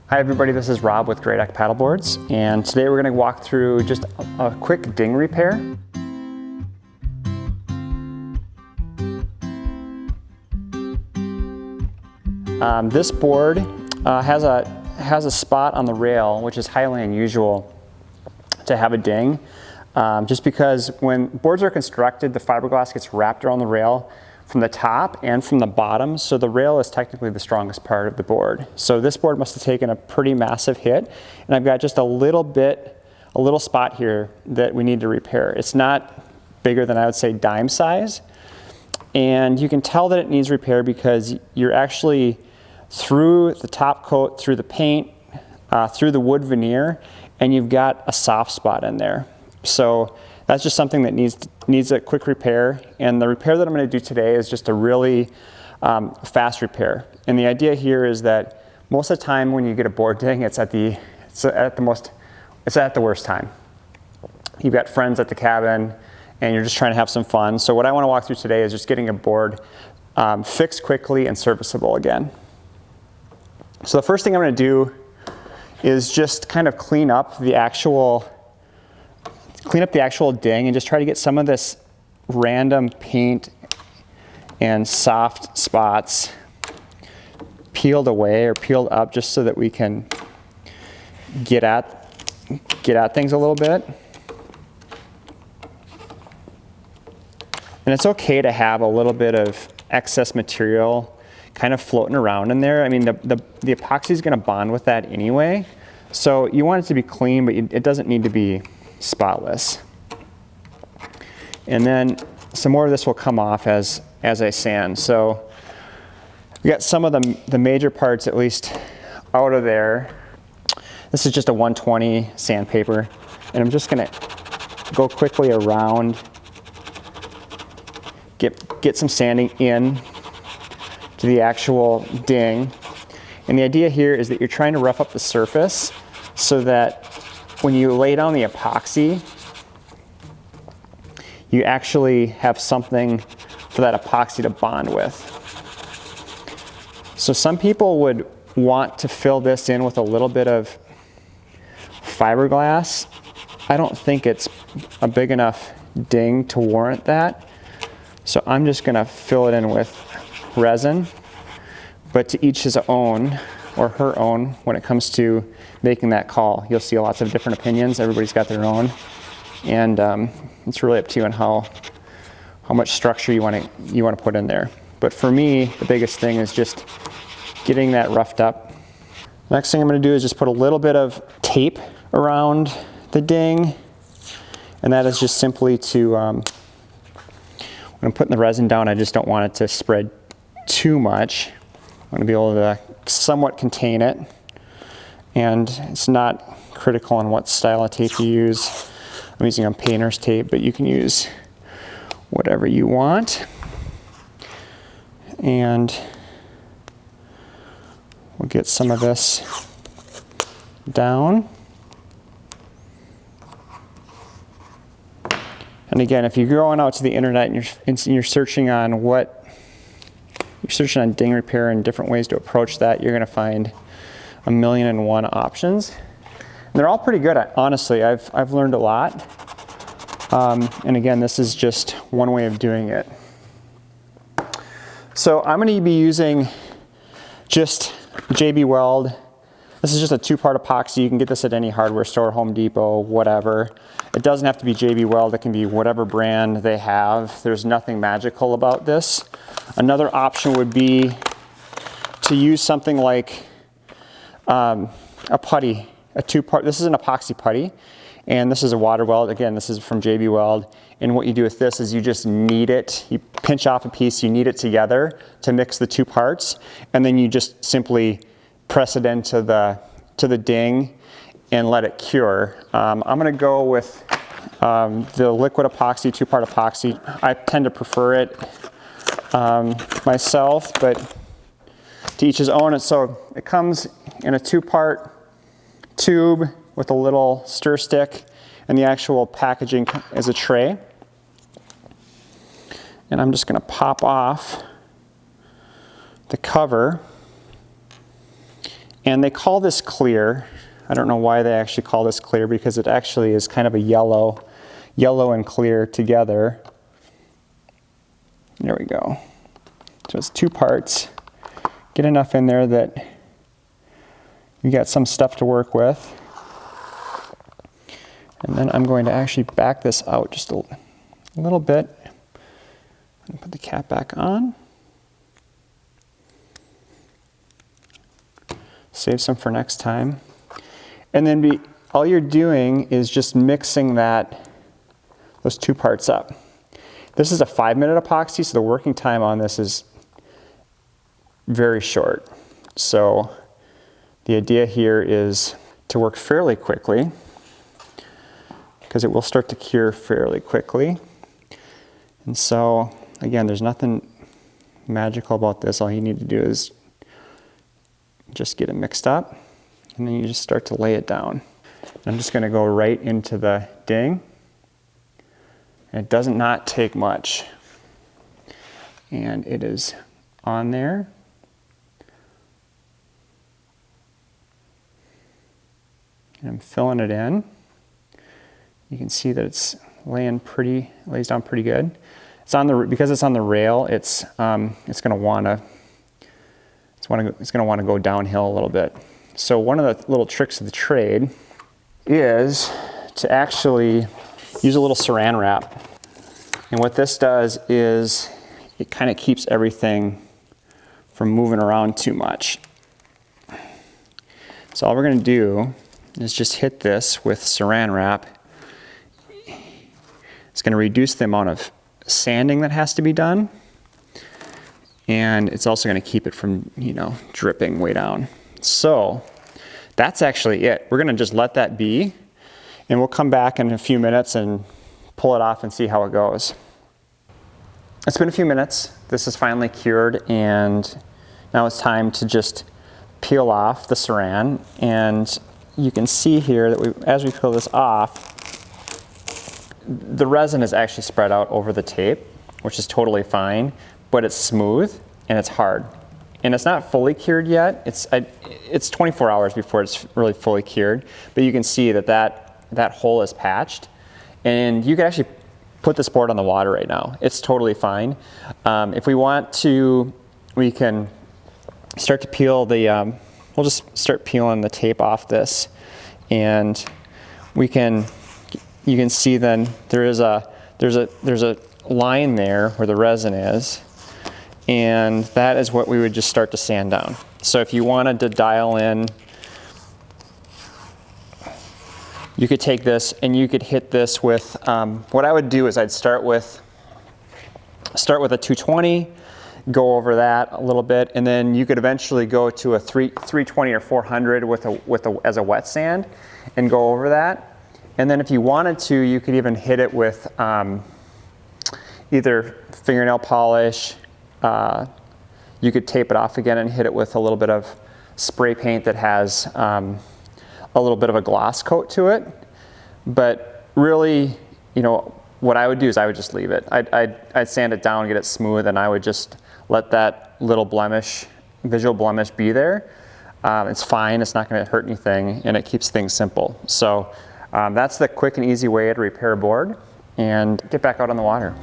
Hi everybody, this is Rob with Great Act Paddleboards, and today we're going to walk through just a quick ding repair. This board has a spot on the rail which is highly unusual to have a ding, just because when boards are constructed, the fiberglass gets wrapped around the rail from the top and from the bottom, so the rail is technically the strongest part of the board. So this board must have taken a pretty massive hit, and I've got just a little spot here that we need to repair. It's not bigger than, I would say, dime size, and you can tell that it needs repair because you're actually through the top coat, through the paint, through the wood veneer, and you've got a soft spot in there. So that's just something that needs a quick repair, and the repair that I'm going to do today is just a really fast repair. And the idea here is that most of the time when you get a board ding, it's at the worst time. You've got friends at the cabin, and you're just trying to have some fun. So what I want to walk through today is just getting a board fixed quickly and serviceable again. So the first thing I'm going to do is just kind of clean up the actual ding and just try to get some of this random paint and soft spots peeled away or peeled up, just so that we can get at things a little bit. And it's okay to have a little bit of excess material kind of floating around in there. I mean, the epoxy is going to bond with that anyway, so you want it to be clean, but it doesn't need to be spotless. And then some more of this will come off as I sand. So we got some of the major parts at least out of there. This is just a 120 sandpaper, and I'm just gonna go quickly around, get some sanding in to the actual ding. And the idea here is that you're trying to rough up the surface so that when you lay down the epoxy, you actually have something for that epoxy to bond with. So some people would want to fill this in with a little bit of fiberglass. I don't think it's a big enough ding to warrant that. So I'm just gonna fill it in with resin, but to each his own or her own when it comes to making that call. You'll see lots of different opinions. Everybody's got their own, and it's really up to you on how much structure you want to put in there. But for me, the biggest thing is just getting that roughed up. Next thing I'm going to do is just put a little bit of tape around the ding, and that is just simply to when I'm putting the resin down, I just don't want it to spread too much. I want to be able to somewhat contain it, and it's not critical on what style of tape you use. I'm using a painter's tape, but you can use whatever you want. And we'll get some of this down. And again, if you're going out to the internet and you're searching on ding repair and different ways to approach that, you're going to find 1,000,001 options. And they're all pretty good. Honestly, I've learned a lot. And again, this is just one way of doing it. So I'm going to be using just JB Weld. This is just a 2-part epoxy. You can get this at any hardware store, Home Depot, whatever. It doesn't have to be JB Weld. It can be whatever brand they have. There's nothing magical about this. Another option would be to use something like a putty, a 2-part. This is an epoxy putty, and this is a water weld. Again, this is from JB Weld. And what you do with this is you just knead it. You pinch off a piece, you knead it together to mix the 2 parts, and then you just simply press it into the ding and let it cure. I'm going to go with the liquid epoxy, 2-part epoxy. I tend to prefer it myself, but to each his own. So it comes in a 2-part tube with a little stir stick, and the actual packaging is a tray. And I'm just going to pop off the cover, And they call this clear. I don't know why they actually call this clear, because it actually is kind of a yellow and clear together. There we go. So it's 2 parts. Get enough in there that you got some stuff to work with. And then I'm going to actually back this out just a little bit. And put the cap back on. Save some for next time. And then all you're doing is just mixing those 2 parts up. This is a 5-minute epoxy, so the working time on this is very short. So the idea here is to work fairly quickly, because it will start to cure fairly quickly. And so, again, there's nothing magical about this. All you need to do is just get it mixed up, and then you just start to lay it down. I'm just going to go right into the ding. And it does not take much. And it is on there. And I'm filling it in. You can see that it's lays down pretty good. Because it's on the rail, it's going to want to go downhill a little bit. So one of the little tricks of the trade is to actually use a little saran wrap. And what this does is it kind of keeps everything from moving around too much. So all we're going to do is just hit this with saran wrap. It's going to reduce the amount of sanding that has to be done. And it's also going to keep it from, dripping way down. So that's actually it. We're going to just let that be, and we'll come back in a few minutes and pull it off and see how it goes. It's been a few minutes. This is finally cured, and now it's time to just peel off the saran. And you can see here that as we peel this off, the resin is actually spread out over the tape, which is totally fine, but it's smooth and it's hard. And it's not fully cured yet. It's 24 hours before it's really fully cured, but you can see that hole is patched. And you can actually put this board on the water right now. It's totally fine. If we want to, we can start to peel we'll just start peeling the tape off this, and you can see then there's a line there where the resin is, and that is what we would just start to sand down. So if you wanted to dial in, you could take this and you could hit this with, what I would do is I'd start with a 220, go over that a little bit, and then you could eventually go to a 320 or 400 as a wet sand and go over that. And then if you wanted to, you could even hit it with either fingernail polish. You could tape it off again and hit it with a little bit of spray paint that has a little bit of a gloss coat to it. But really, what I would do is I would just leave it. I'd sand it down, get it smooth, and I would just let that little visual blemish be there. It's fine, it's not going to hurt anything, and it keeps things simple. So that's the quick and easy way to repair a board and get back out on the water.